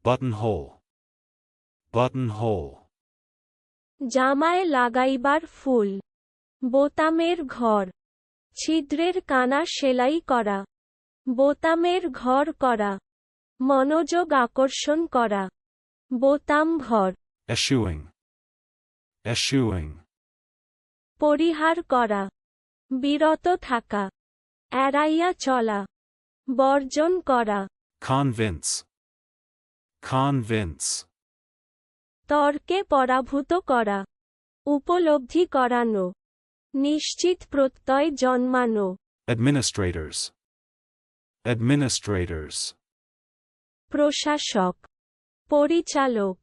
Buttonhole. Buttonhole. জামায় লাগাইবার ফুল, বোতামের ঘর, ছিদ্রের কানা সেলাই করা, বোতামের ঘর করা, মনোযোগ আকর্ষণ করা, বোতাম ভর। Eschewing. Eschewing. পরিহার করা, বিরত থাকা, এড়াইয়া চলা, বর্জন করা। Convince. Convince. তর্কে পরাভূত করা, উপলব্ধি করানো, নিশ্চিত প্রত্যয় জন্মানো। Administrators. Administrators. প্রশাসক, পরিচালক,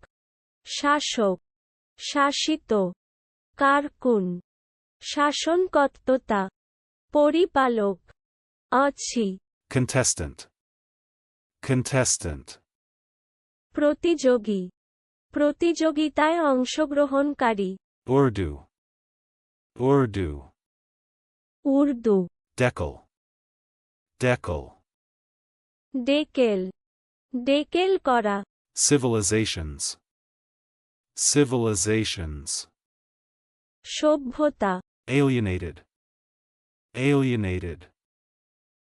শাসক, শাসিত, কারকুন, শাসনকর্তা, পরিপালক। আছি। Contestant. Contestant. প্রতিযোগী, প্রতিযোগিতায় অংশগ্রহণকারী। Urdu. Urdu. Urdu. Decal. Decal. ডেকেল, ডেকেল করা। Civilizations. Civilizations. সভ্যতা, Alienated. Alienated.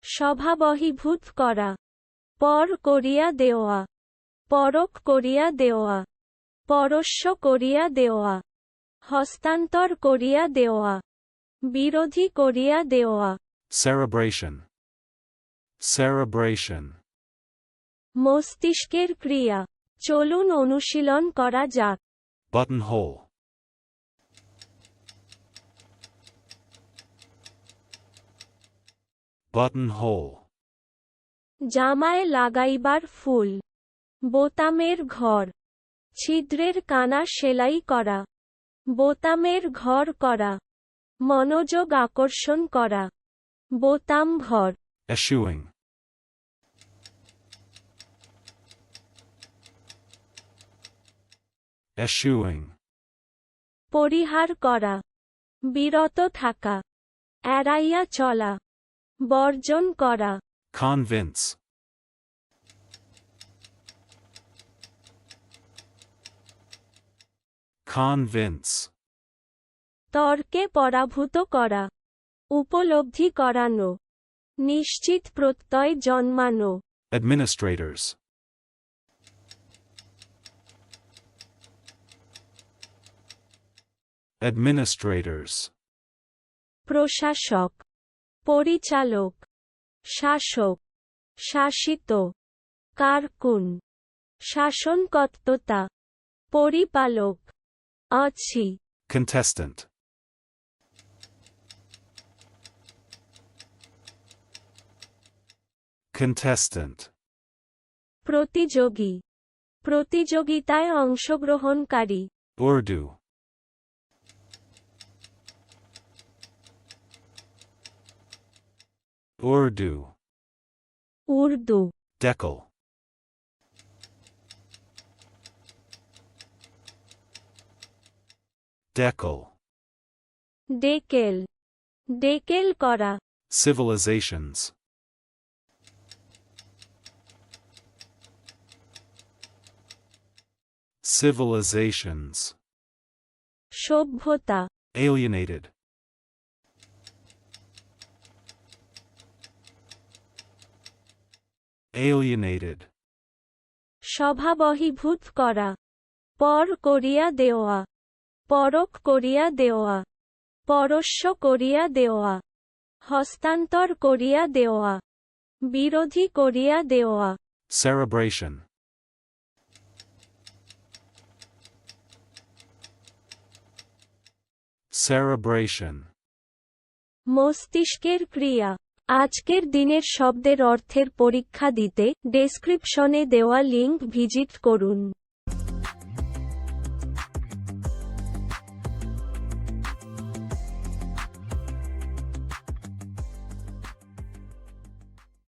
স্বভাবহিভূত করা, পর করিয়া দেওয়া, পরক করিয়া দেওয়া, পরস্য করিয়া দেওয়া, হস্তান্তর করিয়া দেওয়া, বিরোধী করিয়া দেওয়া। Cerebration. Cerebration. মস্তিষ্কের ক্রিয়া, চলুন অনুশীলন করা যাক। Buttonhole. Buttonhole. জামায় লাগাইবার ফুল, বোতামের ঘর, ছিদ্রের কানা সেলাই করা, বোতামের ঘর করা, মনোযোগ আকর্ষণ করা, বোতাম ভর। Eschewing. Eschewing. পরিহার করা, বিরত থাকা, এড়াইয়া চলা, বর্জন করা। Convince. Convince. তর্কে পরাভূত করা, উপলব্ধি করানো, নিশ্চিত প্রত্যয় জন্মানো। Administrators. Administrators. প্রশাসক, পরিচালক, শাসক, শাসিত, কারকুন, শাসনকর্তা, পরিপালক। আছি। Contestant. Contestant. প্রতিযোগী, প্রতিযোগিতায় অংশগ্রহণকারী। Urdu. Urdu. Urdu. Decal. Decal. ডেকেল, ডেকেল করা। Civilizations. Civilizations. সভ্যতা, Alienated. Alienated. স্বভাবহিভূত করা, পর করিয়া দেওয়া, পরক করিয়া দেওয়া, পরস্য করিয়া দেওয়া, হস্তান্তর করিয়া দেওয়া, বিরোধী করিয়া দেওয়া। Cerebration. Cerebration. মস্তিষ্কের ক্রিয়া। আজকের দিনের শব্দের অর্থের পরীক্ষা দিতে ডেসক্রিপশনে দেওয়া লিংক ভিজিট করুন।